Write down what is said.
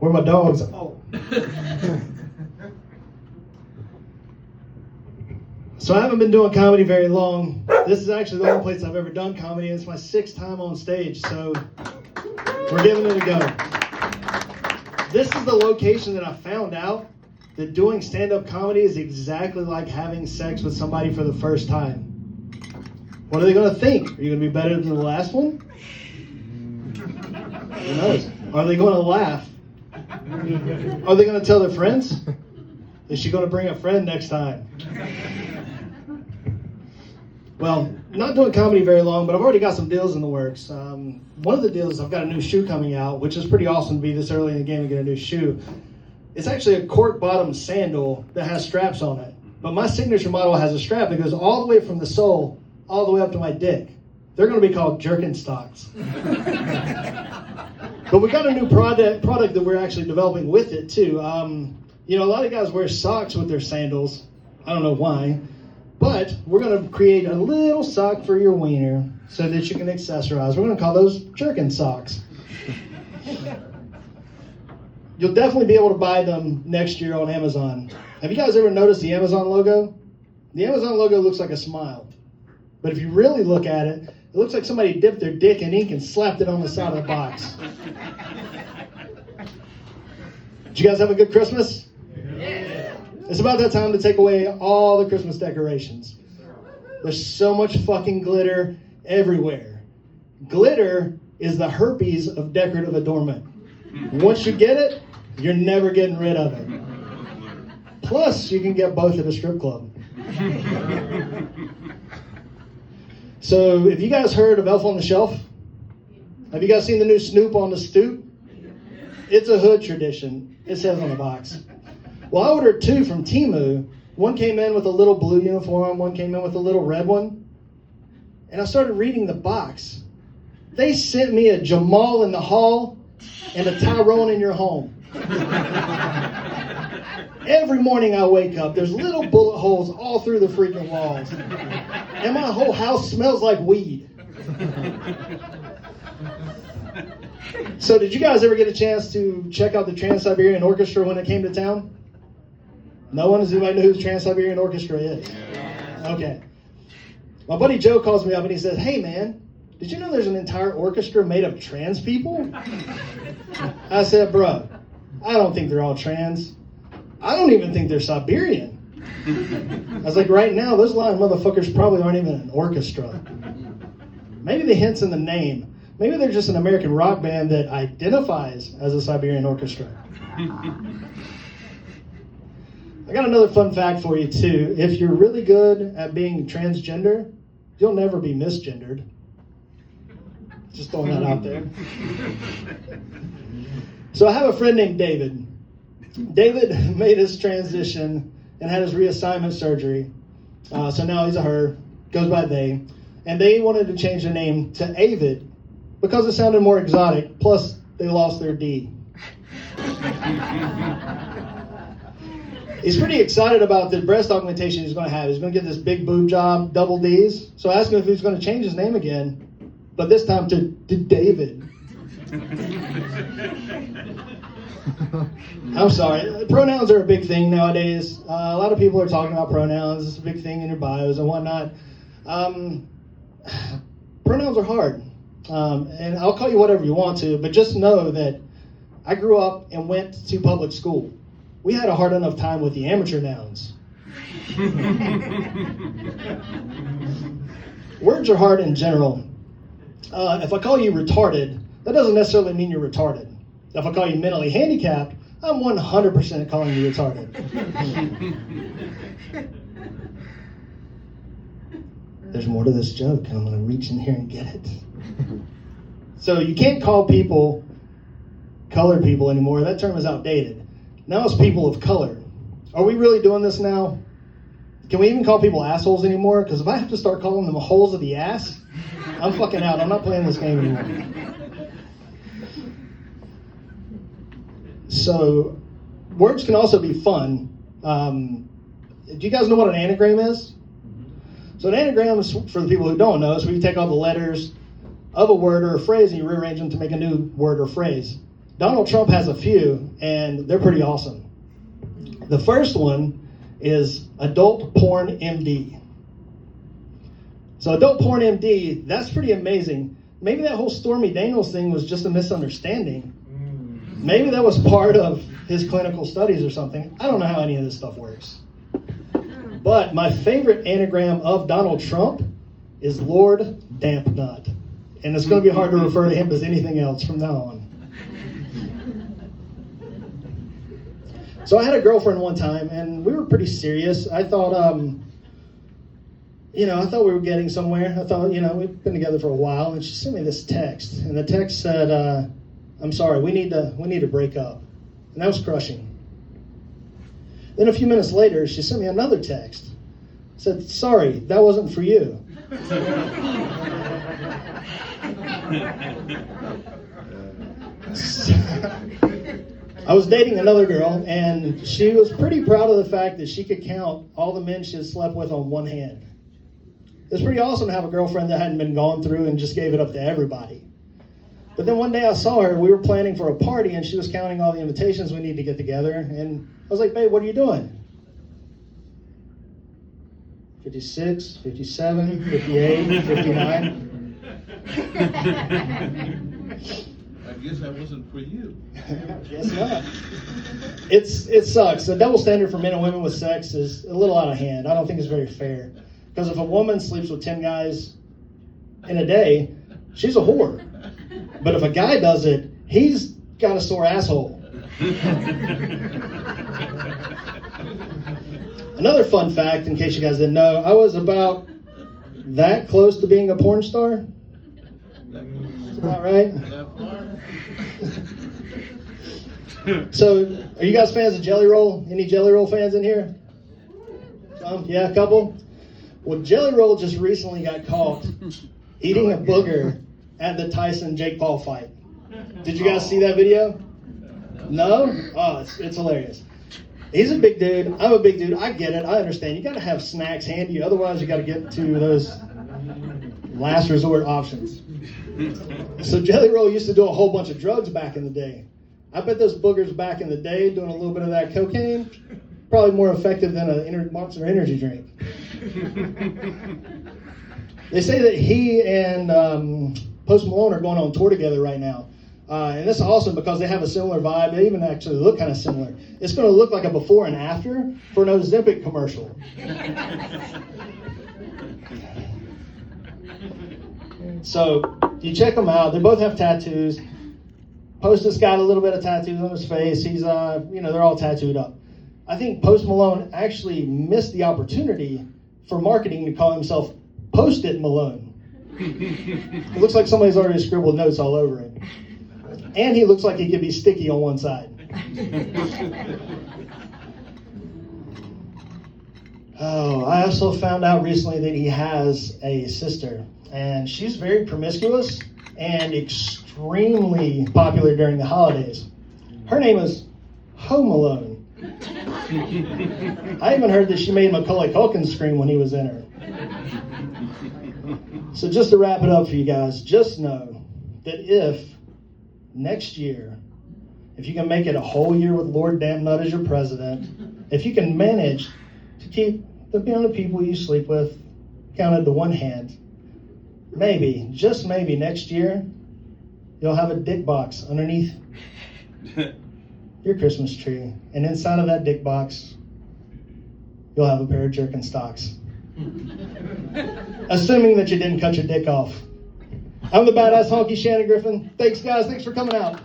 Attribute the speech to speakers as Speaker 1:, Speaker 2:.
Speaker 1: Where my dogs? Oh. So I haven't been doing comedy very long. This is actually the only place I've ever done comedy. It's my 6th time on stage, so we're giving it a go. This is the location that I found out that doing stand-up comedy is exactly like having sex with somebody for the first time. What are they going to think? Are you going to be better than the last one? Who knows? Are they going to laugh? Are they going to tell their friends? Is she going to bring a friend next time? Well, not doing comedy very long, but I've already got some deals in the works. One of the deals is I've got a new shoe coming out, which is pretty awesome to be this early in the game and get a new shoe. It's actually a cork bottom sandal that has straps on it. But my signature model has a strap that goes all the way from the sole all the way up to my dick. They're going to be called jerkin stocks. But we got a new product that we're actually developing with it too. You know, a lot of guys wear socks with their sandals. I don't know why. But we're going to create a little sock for your wiener so that you can accessorize. We're going to call those jerkin socks. You'll definitely be able to buy them next year on Amazon. Have you guys ever noticed the Amazon logo? The Amazon logo looks like a smile. But if you really look at it, it looks like somebody dipped their dick in ink and slapped it on the side of the box. Did you guys have a good Christmas? Yeah. It's about that time to take away all the Christmas decorations. There's so much fucking glitter everywhere. Glitter is the herpes of decorative adornment. Once you get it, you're never getting rid of it. Plus, you can get both at a strip club. So, have you guys heard of Elf on the Shelf? Have you guys seen the new Snoop on the Stoop? It's a hood tradition. It says on the box. Well, I ordered 2 from Temu. One came in with a little blue uniform, one came in with a little red one. And I started reading the box. They sent me a Jamal in the hall and a Tyrone in your home. Every morning I wake up, there's little bullet holes all through the freaking walls. And my whole house smells like weed. So did you guys ever get a chance to check out the Trans-Siberian Orchestra when it came to town? No one? Does anybody know who the Trans-Siberian Orchestra is? Okay. My buddy Joe calls me up and he says, "Hey man, did you know there's an entire orchestra made of trans people?" I said, "Bro, I don't think they're all trans. I don't even think they're Siberian." I was like, right now, those lying motherfuckers probably aren't even an orchestra. Maybe the hint's in the name. Maybe they're just an American rock band that identifies as a Siberian orchestra. I got another fun fact for you, too. If you're really good at being transgender, you'll never be misgendered. Just throwing that out there. So I have a friend named David. David made his transition and had his reassignment surgery. So now he's a her, goes by they. And they wanted to change the name to Avid because it sounded more exotic, plus they lost their D. He's pretty excited about the breast augmentation he's going to have. He's going to get this big boob job, double D's. So I asked him if he's going to change his name again, but this time to David. I'm sorry. Pronouns are a big thing nowadays. A lot of people are talking about pronouns. It's a big thing in your bios and whatnot. Pronouns are hard. And I'll call you whatever you want to, but just know that I grew up and went to public school. We had a hard enough time with the amateur nouns. Words are hard in general. If I call you retarded, that doesn't necessarily mean you're retarded. If I call you mentally handicapped, I'm 100% calling you retarded. There's more to this joke, and I'm going to reach in here and get it. So you can't call people colored people anymore. That term is outdated. Now it's people of color. Are we really doing this now? Can we even call people assholes anymore? Because if I have to start calling them holes of the ass, I'm fucking out. I'm not playing this game anymore. So words can also be fun. Do you guys know what an anagram is? So an anagram is, for the people who don't know, is where you take all the letters of a word or a phrase and you rearrange them to make a new word or phrase. Donald Trump has a few, and they're pretty awesome. The first one is Adult Porn MD. So Adult Porn MD, that's pretty amazing. Maybe that whole Stormy Daniels thing was just a misunderstanding. Maybe that was part of his clinical studies or something. I don't know how any of this stuff works. But my favorite anagram of Donald Trump is Lord Dampnut. And it's going to be hard to refer to him as anything else from now on. So I had a girlfriend one time, and we were pretty serious. I thought, I thought we were getting somewhere. I thought, we've been together for a while, and she sent me this text. And the text said, I'm sorry, we need to break up. And that was crushing. Then a few minutes later, she sent me another text. Said, sorry, that wasn't for you. I was dating another girl, and she was pretty proud of the fact that she could count all the men she had slept with on one hand. It was pretty awesome to have a girlfriend that hadn't been gone through and just gave it up to everybody. But then one day I saw her, we were planning for a party, and she was counting all the invitations we need to get together, and I was like, babe, what are you doing? 56, 57, 58, 59.
Speaker 2: I guess that wasn't for you.
Speaker 1: Guess not. It sucks. The double standard for men and women with sex is a little out of hand. I don't think it's very fair. Because if a woman sleeps with 10 guys in a day, she's a whore. But if a guy does it, he's got a sore asshole. Another fun fact, in case you guys didn't know, I was about that close to being a porn star. That's about right. So, are you guys fans of Jelly Roll? Any Jelly Roll fans in here? Yeah, a couple? Well, Jelly Roll just recently got caught eating a booger at the Tyson-Jake Paul fight. Did you guys see that video? No? Oh, it's hilarious. He's a big dude. I'm a big dude. I get it. I understand. You got to have snacks handy. Otherwise, you got to get to those last resort options. So Jelly Roll used to do a whole bunch of drugs back in the day. I bet those boogers back in the day doing a little bit of that cocaine, probably more effective than a Monster Energy drink. They say that he and Post Malone are going on tour together right now. And this is awesome because they have a similar vibe. They even actually look kind of similar. It's going to look like a before and after for an Ozempic commercial. So you check them out. They both have tattoos. Post has got a little bit of tattoos on his face. He's, they're all tattooed up. I think Post Malone actually missed the opportunity for marketing to call himself Post-it Malone. It looks like somebody's already scribbled notes all over him. And he looks like he could be sticky on one side. Oh, I also found out recently that he has a sister. And she's very promiscuous and extremely popular during the holidays. Her name is Home Alone. I even heard that she made Macaulay Culkin scream when he was in her. So just to wrap it up for you guys, just know that if next year, if you can make it a whole year with Lord Damnut as your president, if you can manage to keep the amount of people you sleep with counted to one hand, maybe, just maybe next year, you'll have a dick box underneath your Christmas tree. And inside of that dick box, you'll have a pair of Jerkenstocks. Assuming that you didn't cut your dick off. I'm the badass honky Shannon Griffin. Thanks, guys. Thanks for coming out.